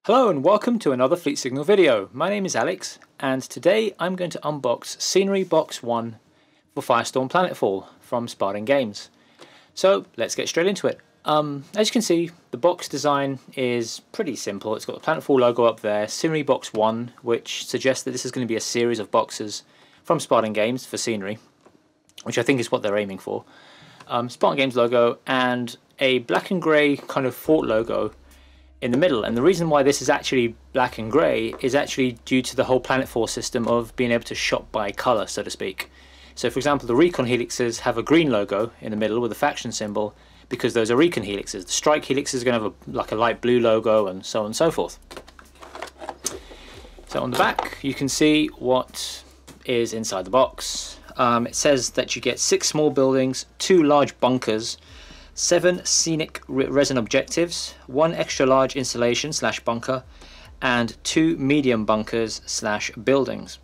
Hello and welcome to another Fleet Signal video. My name is Alex and today I'm going to unbox Scenery Box 1 for Firestorm Planetfall from Spartan Games. So let's get straight into it. As you can see, the box design is pretty simple. It's got the Planetfall logo up there, Scenery Box 1, which suggests that this is going to be a series of boxes from Spartan Games for scenery, which I think is what they're aiming for. Spartan Games logo and a black and grey kind of fort logo in the middle, and the reason why this is actually black and grey is actually due to the whole Planetfall system of being able to shop by colour, so to speak. So for example, the Recon helixes have a green logo in the middle with a faction symbol because those are Recon helixes. The Strike helixes are going to have a light blue logo and so on and so forth. So on the back you can see what is inside the box. It says that you get 6 small buildings, 2 large bunkers, 7 scenic resin objectives, 1 extra large installation / bunker, and 2 medium bunkers / buildings.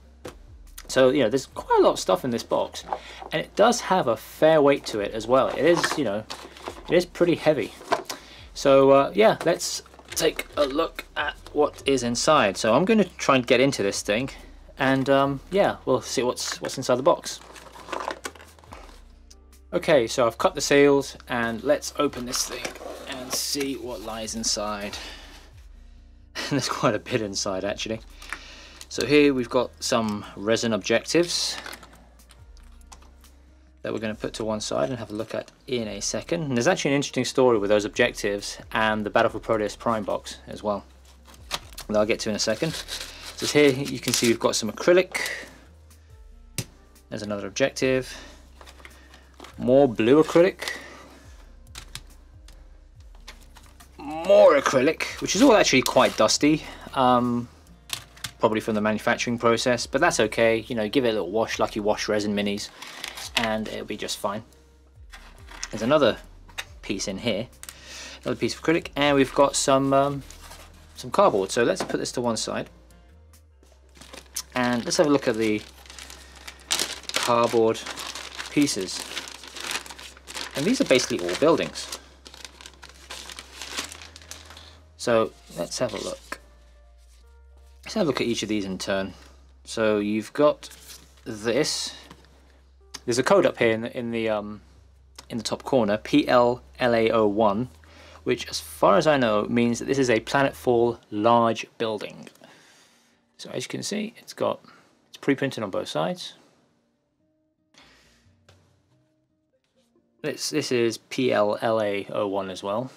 So there's quite a lot of stuff in this box, and it does have a fair weight to it as well. It is, it is pretty heavy. So yeah, let's take a look at what is inside. So I'm going to try and get into this thing, and yeah, we'll see what's inside the box. Okay, so I've cut the seals and let's open this thing and see what lies inside. There's quite a bit inside actually. So here we've got some resin objectives that we're going to put to one side and have a look at in a second. And there's actually an interesting story with those objectives and the Battle for Proteus Prime box as well, that I'll get to in a second. So here you can see we've got some acrylic. There's another objective. More blue acrylic, more acrylic, which is all actually quite dusty, probably from the manufacturing process, but that's okay. Give it a little wash like you wash resin minis and it'll be just fine. There's another piece in here, another piece of acrylic, and we've got some cardboard. So let's put this to one side and let's have a look at the cardboard pieces. And these are basically all buildings. So let's have a look. Let's have a look at each of these in turn. So you've got this. There's a code up here in the top corner, PLLA01, which, as far as I know, means that this is a Planetfall large building. So as you can see, it's pre-printed on both sides. This is PLLA01 as well.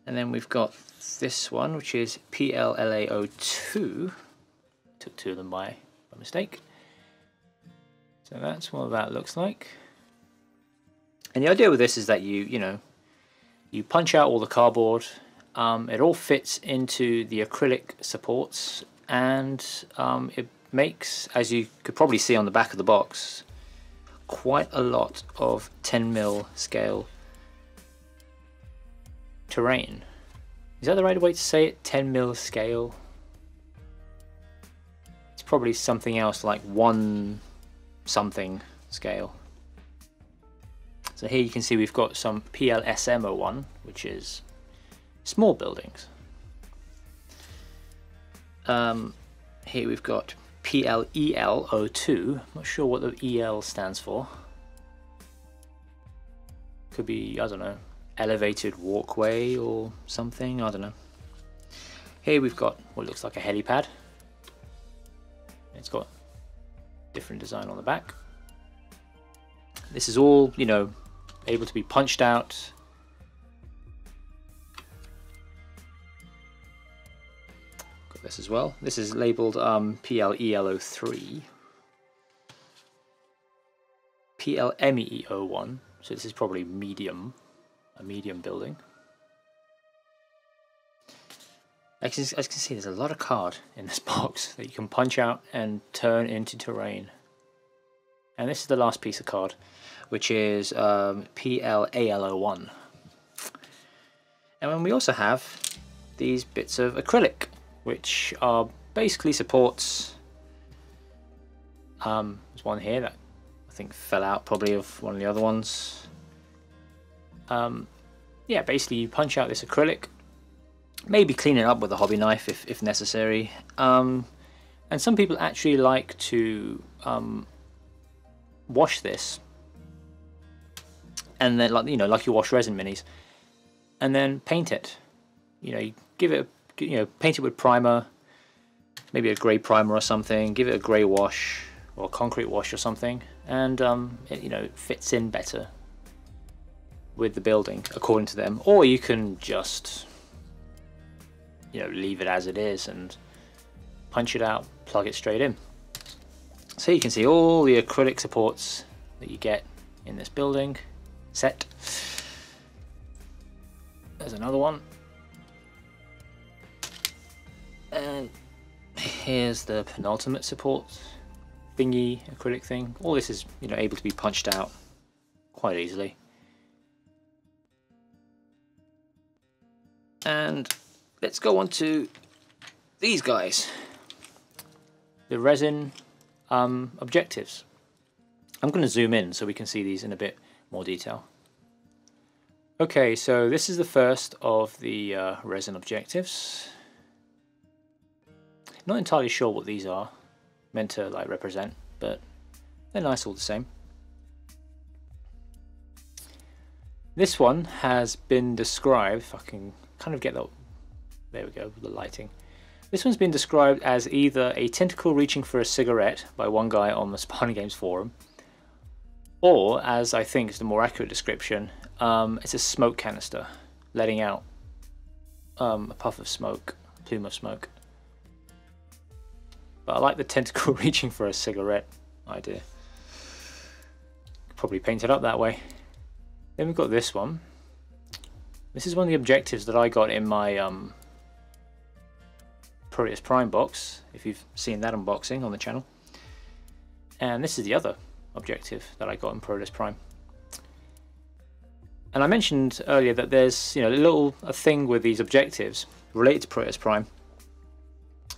And then we've got this one, which is PLLA02. Took 2 of them by mistake. So that's what that looks like. And the idea with this is that you punch out all the cardboard. It all fits into the acrylic supports, and it makes, as you could probably see on the back of the box, quite a lot of 10mm scale terrain. Is that the right way to say it? 10mm scale? It's probably something else like 1 something scale. So here you can see we've got some PLSM01, which is small buildings. Here we've got PLEL02, not sure what the EL stands for. Could be, I don't know, elevated walkway or something, I don't know. Here we've got what looks like a helipad. It's got different design on the back. This is all, able to be punched out. This as well. This is labeled PLEL03, PLME01, so this is probably medium, a medium building. As you can see, there's a lot of card in this box that you can punch out and turn into terrain. And this is the last piece of card, which is PLAL01. And then we also have these bits of acrylic, which are basically supports. There's one here that I think fell out probably of one of the other ones. yeah, basically you punch out this acrylic, maybe clean it up with a hobby knife if necessary. And some people actually like to wash this, and then like you wash resin minis, and then paint it. You give it paint it with primer, maybe a grey primer or something. Give it a grey wash or a concrete wash or something, and it fits in better with the building according to them. Or you can just leave it as it is and punch it out, plug it straight in. So you can see all the acrylic supports that you get in this building set. There's another one, and here's the penultimate support thingy, acrylic thing. All this is able to be punched out quite easily. And let's go on to these guys, the resin objectives. I'm going to zoom in so we can see these in a bit more detail. Okay, so this is the first of the resin objectives. Not entirely sure what these are meant to represent, but they're nice all the same. This one has been described, if I can kind of get that, there we go, the lighting. This one's been described as either a tentacle reaching for a cigarette by one guy on the Spartan Games forum, or, as I think is the more accurate description, it's a smoke canister letting out a puff of smoke, a plume of smoke. But I like the tentacle reaching for a cigarette idea. Probably paint it up that way. Then we've got this one. This is one of the objectives that I got in my Proteus Prime box, if you've seen that unboxing on the channel. And this is the other objective that I got in Proteus Prime. And I mentioned earlier that there's a thing with these objectives related to Proteus Prime,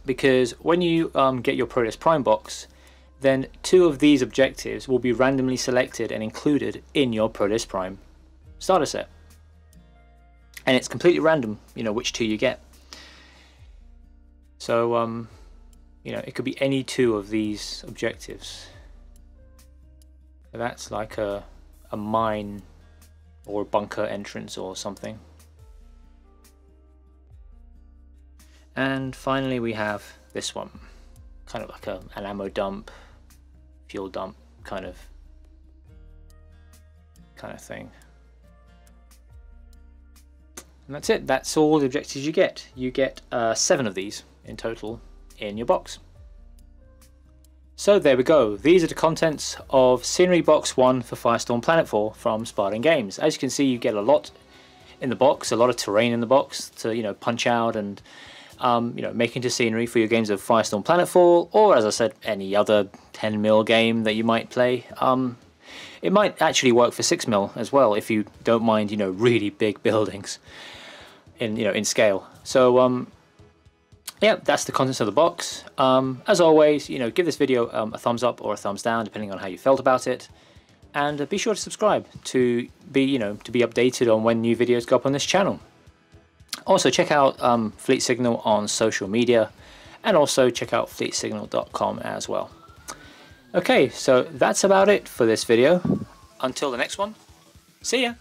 because when you get your Proteus Prime box, then 2 of these objectives will be randomly selected and included in your Proteus Prime starter set. And it's completely random, which 2 you get. So, it could be any 2 of these objectives. So that's like a mine or a bunker entrance or something. And finally we have this one, kind of like an ammo dump, fuel dump kind of thing. And that's it. That's all the objectives you get. You get 7 of these in total in your box. So there we go. These are the contents of Scenery Box 1 for Firestorm Planetfall from Spartan Games. As you can see, you get a lot in the box, a lot of terrain in the box to punch out and make into scenery for your games of Firestorm Planetfall, or as I said, any other 10mm game that you might play. It might actually work for 6mm as well if you don't mind really big buildings in scale. So yeah, that's the contents of the box. As always, give this video a thumbs up or a thumbs down depending on how you felt about it, and be sure to subscribe to be updated on when new videos go up on this channel. Also check out Fleet Signal on social media, and also check out fleetsignal.com as well. Okay, so that's about it for this video. Until the next one, see ya!